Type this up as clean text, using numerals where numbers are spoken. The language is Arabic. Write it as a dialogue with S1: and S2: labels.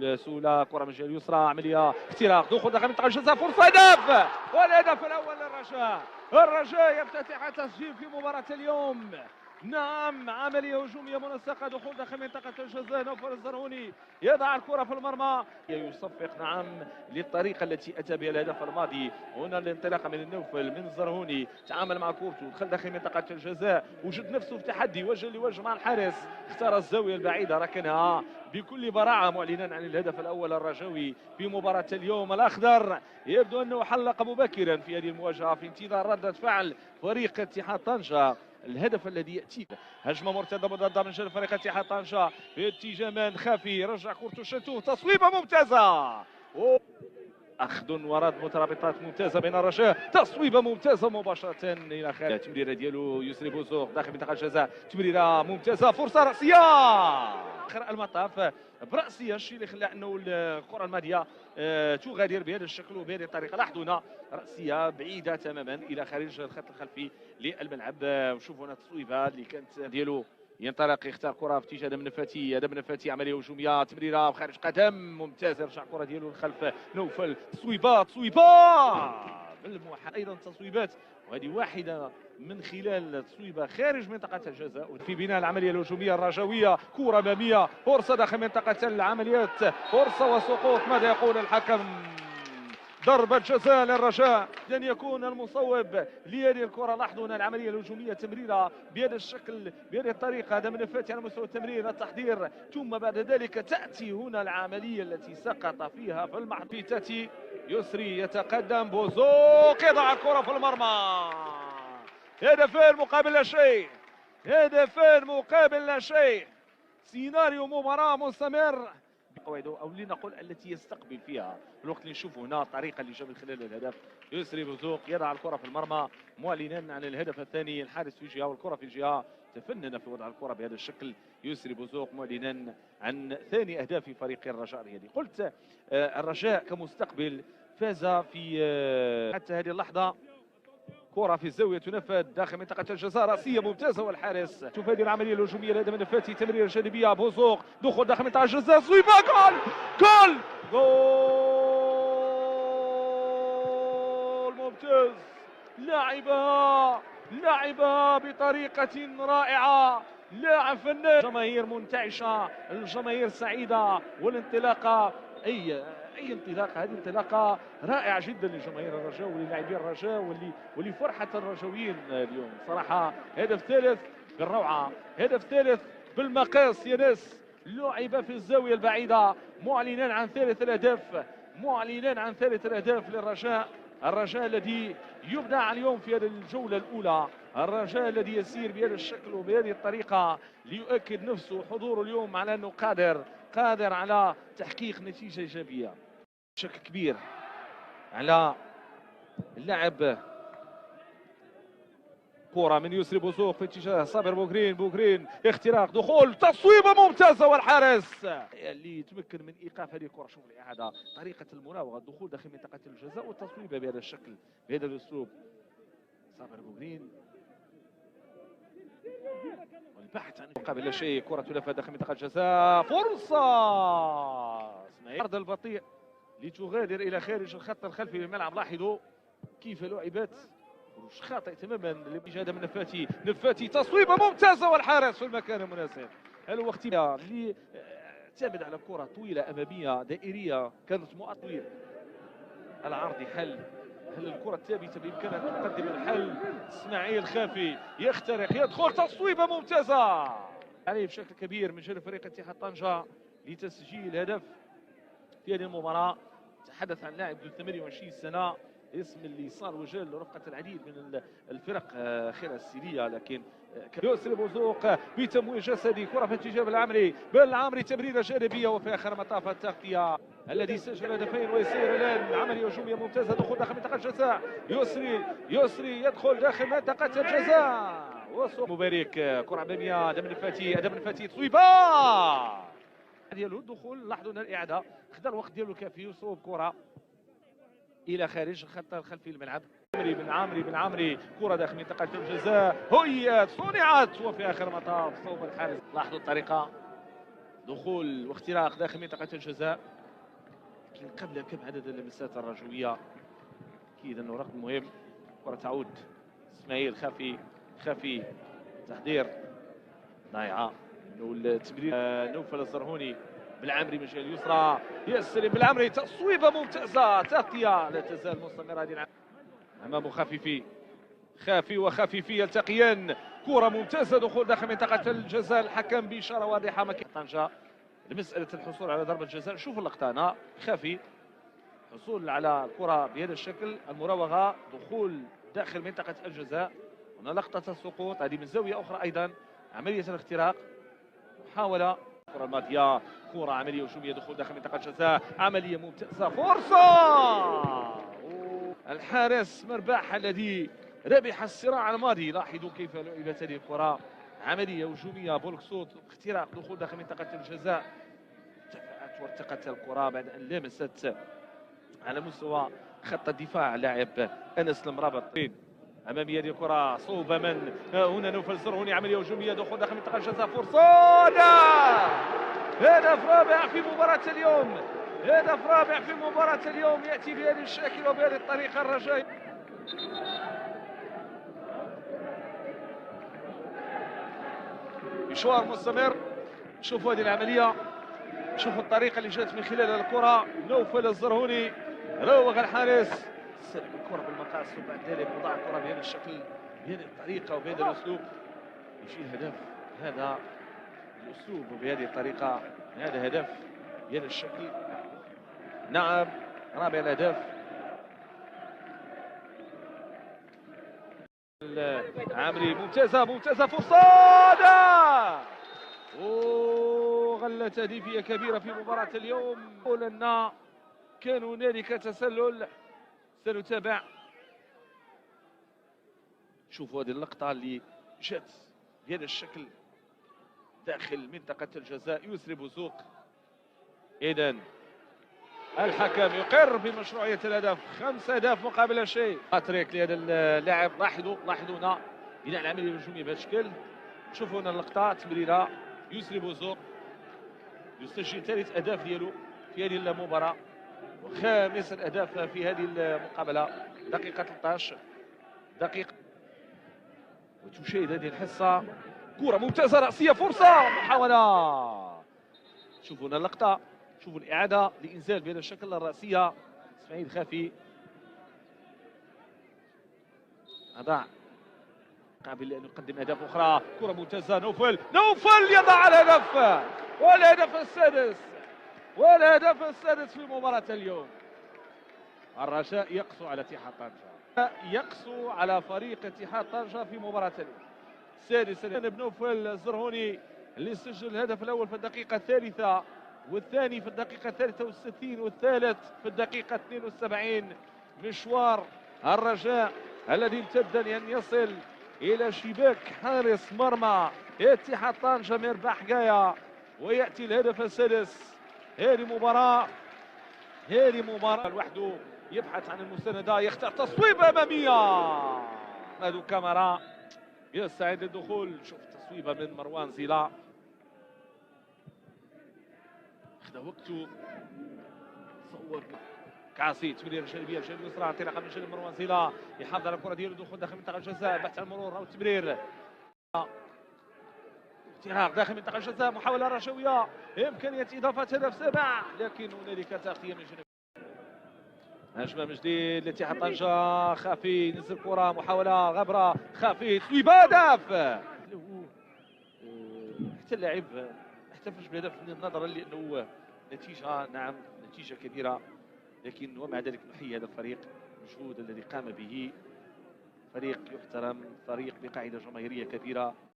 S1: بكل سهوله. كره من الجهه اليسرى، عمليه اختراق، دخول داخل منطقه الجزاء، فرصه هدف، والهدف الاول للرجاء. الرجاء يفتتح التسجيل في مباراه اليوم. نعم، عمليه هجوميه منسقه، دخول داخل منطقه الجزاء، نوفل الزرهوني يضع الكره في المرمى، يصفق نعم للطريقه التي اتى بها الهدف الماضي. هنا الانطلاقه من النوفل من الزرهوني، تعامل مع كورته، دخل داخل منطقه الجزاء، وجد نفسه في تحدي وجه لوجه مع الحارس، اختار الزاويه البعيده، ركنها بكل براعه، معلنا عن الهدف الاول الرجاوي في مباراه اليوم. الاخضر يبدو انه حلق مبكرا في هذه المواجهه في انتظار رده فعل فريق اتحاد طنجه. الهدف الذي ياتي، هجمه مرتده مضاده من جانب فريق اتحاد طنجه في اتجاه من خافي، رجع كورته شتوه، تصويبه ممتازه، اخذ ورد مترابطات ممتازه بين الرجاء، تصويبه ممتازه مباشره الى خارج. التمريره ديالو يسري بوزوق داخل منطقه الجزاء، تمريره ممتازه، فرصه راسيه اخر المطاف براسيه، الشيء اللي خلى انه الكره الماضيه تغادر بهذا الشكل وبهذه الطريقه. لاحظوا هنا راسيه بعيده تماما الى خارج الخط الخلفي للملعب. وشوفوا هنا التصويبه اللي كانت ديالو، ينطلق يختار كره في اتجاه دم نفاتي، دم نفاتي عمليه هجوميه، تمريره خارج قدم ممتاز، يرجع كره ديالو للخلف، نوفل تصويبات بالموحد، ايضا تصويبات، وهذه واحده من خلال تصويبه خارج منطقه الجزاء. في بناء العمليه الهجوميه الرجاويه، كره اماميه، فرصه داخل منطقه العمليات، فرصه وسقوط، ماذا يقول الحكم؟ ضربة جزاء للرجاء، لن يكون المصوب لهذه الكرة. لاحظوا هنا العملية الهجومية، تمريرة بهذا الشكل بهذه الطريقة، هذا من الفاتي على مستوى التمرير، التحضير، ثم بعد ذلك تأتي هنا العملية التي سقط فيها في المحط. تأتي يسري، يتقدم بوزوق، يضع الكرة في المرمى. هدفين مقابل لا شيء، هدفين مقابل لا شيء، سيناريو مباراة مستمر قواعده، او لنقل التي يستقبل فيها. الوقت اللي نشوفوا هنا الطريقه اللي جاب من خلال الهدف، يسري بوزوق يضع الكره في المرمى، معلنا عن الهدف الثاني. الحارس في جهه والكره في جهه، تفنن في وضع الكره بهذا الشكل يسري بوزوق، معلنا عن ثاني اهداف فريق الرجاء الرياضي. قلت الرجاء كمستقبل فاز في حتى هذه اللحظه. كرة في الزاوية تنفذ داخل منطقة الجزاء، رأسية ممتازة، والحارس شوف هذه العملية الهجومية لهذا من الفاتي، تمريرة جانبية، بوزوق، دخول داخل منطقة الجزاء، صويبة، جول ممتاز، لعبها بطريقة رائعة، لاعب فنان، جماهير منتعشة، الجماهير سعيدة، والانطلاقة اي انطلاقه، هذه انطلاقه رائعه جدا لجماهير الرجاء وللاعبين الرجاء ولفرحه الرجاويين اليوم صراحه. هدف ثالث بالروعه، هدف ثالث بالمقاس يا ناس، لعب في الزاويه البعيده، معلنا عن ثالث الاهداف للرجاء. الرجاء الذي يبدع اليوم في هذه الجوله الاولى، الرجاء الذي يسير بهذا الشكل وبهذه الطريقه ليؤكد نفسه حضوره اليوم على انه قادر على تحقيق نتيجه ايجابيه بشكل كبير على اللاعب. كرة من يسري بوزوق في اتجاه صابر بوغرين، اختراق، دخول، تصويبة ممتازة، والحارس اللي يتمكن من ايقاف هذه الكرة. شوف الاعادة، طريقة المراوغة، الدخول داخل منطقة الجزاء والتصويبة بهذا الشكل بهذا الاسلوب. صابر بوغرين والبحث عن مقابل لا شيء، كرة تلف داخل منطقة الجزاء، فرصة العرض البطيء لتغادر الى خارج الخط الخلفي للملعب. لاحظوا كيف لعبت، خروج خاطئ تماما لإجادة من نفاتي، تصويبه ممتازه، والحارس في المكان المناسب. الوقت اللي اعتمد على كره طويله اماميه دائريه كانت مؤطير العرض، هل الكره الثابته بامكانها ان تقدم الحل؟ اسماعيل خافي يخترق، يدخل، تصويبه ممتازه عليه بشكل كبير من جانب فريق اتحاد طنجه لتسجيل هدف في هذه المباراه. تحدث عن لاعب ذو 28 سنه، اسم اللي صار وجال لرفقه العديد من الفرق خلال السيريه، لكن يسري بوزوق بتمويل جسدي، كره في اتجاه بالعمري، تمريره جانبيه، وفي اخر مطاف التغطيه الذي سجل هدفين ويسير الان عمليه هجوميه ممتازه، دخول داخل منطقه الجزاء، يسري يدخل داخل منطقه الجزاء، مبارك، كره اماميه، ادم الفاتي، تصويبه ديالو، الدخول. لاحظوا ان الاعاده خذا الوقت ديالو الكافي وصوب كره الى خارج الخط الخلفي الملعب. بن عمري، كره داخل منطقه الجزاء، هيئت، صنعت، وفي اخر مطاف صوب الحارس. لاحظوا الطريقه، دخول واختراق داخل منطقه الجزاء، لكن قبل كم عدد اللمسات الرجوية. أكيد أنه رقم مهم. كرة تعود إسماعيل خافي تحضير ضايعة. التمرير نوفل الزرهوني بالعمري من الجهة اليسرى يستلم بالعمري، تصويبة ممتازة، تغطية لا تزال مستمرة هذه أمامه خافي وخفيفي يلتقيان. كرة ممتازة، دخول داخل منطقة الجزاء، الحكم بإشارة واضحة مكان طنجة لمسألة الحصول على ضربة جزاء. شوفوا اللقطة هنا، خافي حصول على الكرة بهذا الشكل، المراوغة، دخول داخل منطقة الجزاء، هنا لقطة السقوط، هذه من زاوية أخرى أيضا عملية الاختراق، محاولة. الكرة الماضية كرة عملية هجومية، دخول داخل منطقة الجزاء، عملية ممتازة، فرصة. الحارس مرباح الذي ربح الصراع الماضي. لاحظوا كيف لعبت هذه الكرة، عملية هجومية، بولكسوت، اختراق، دخول داخل منطقة الجزاء، ارتفعت وارتقت الكرة بعد أن لمست على مستوى خط الدفاع لاعب أنس المرابط. أمامية هذه الكرة صوبة من هنا نوفل الزرهوني، عملية هجومية، دخول داخل منطقة الجزاء، فرصة، هدف رابع في مباراة اليوم، هدف رابع في مباراة اليوم يأتي بهذه الشكل وبهذه الطريقة. الرجاء مشوار مستمر. شوفوا هذه العملية، شوفوا الطريقة اللي جات من خلال الكرة، نوفل الزرهوني روغ الحارس، سلم الكرة بالمقاس وبعد ذلك وضع الكرة بهذا الشكل بهذه الطريقة وبهذا الأسلوب، يجي الهدف هذا الأسلوب وبهذه الطريقة، هذا هدف بهذا الشكل. نعم، رابع الأهداف. عامري ممتازة، فرصة، غلة تهديفية كبيرة في مباراة اليوم. لأن كان هنالك تسلل، سنتابع. شوفوا هذه اللقطة اللي جات بهذا الشكل داخل منطقة الجزاء، يسري بوزوق. إذن الحكم يقر بمشروعية الهدف، 5 أهداف مقابل شيء. هاتريك لهذا اللاعب. لاحظوا هنا بناء العملية الهجومية بهذا الشكل. شوفوا هنا اللقطة، تمريرة يسري بوزوق، يسجل 3 أهداف ديالو في هذه المباراة وخامس الأهداف في هذه المقابلة. دقيقة 13 دقيقة وتشاهد هذه الحصة. كرة ممتازة رأسية، فرصة، محاولة. شوفوا هنا اللقطة، شوفوا الإعادة لإنزال بهذا الشكل الرأسية. إسماعيل خافي أضاع قابل لأن يقدم أهداف أخرى. كرة ممتازة، نوفل يضع الهدف والهدف السادس في مباراة اليوم. الرجاء يقسو على اتحاد طنجة، يقسو على فريق اتحاد طنجة في مباراة اليوم. سادسا بنوفل الزرهوني اللي سجل الهدف الأول في الدقيقة الثالثة، والثاني في الدقيقة 63، والثالث في الدقيقة 72. مشوار الرجاء الذي امتد لأن يصل إلى شباك حارس مرمى اتحاد طنجة مرباح حكاية، ويأتي الهدف السادس. هذه مباراة لوحده يبحث عن المساندة، يختار تصويبة أمامية. هذو كاميرا يستعد للدخول. شوف تصويبة من مروان زيلا، خذ وقته، صور كعصي، تمرير جانبية الجانب اليسرى، انطلاقا من جانب مروان زيلا، يحافظ على الكرة ديالو، دخول داخل منطقة الجزاء، بحث عن المرور أو التمرير، اختراق داخل منطقة الجزاء، محاولة رشوية، إمكانية إضافة هدف سابع، لكن هنالك تغطية من جانب هجمة من جديد لاتحاد طنجة. خافي نزل كرة، محاولة غبرة، خافي تصويب، هدف. حتى اللاعب ما احتفلش بهدف نظرا لأنه نتيجة، نعم نتيجة كبيرة، لكن ومع ذلك نحيي هذا الفريق، المجهود الذي قام به، فريق يحترم، فريق بقاعدة جماهيرية كبيرة.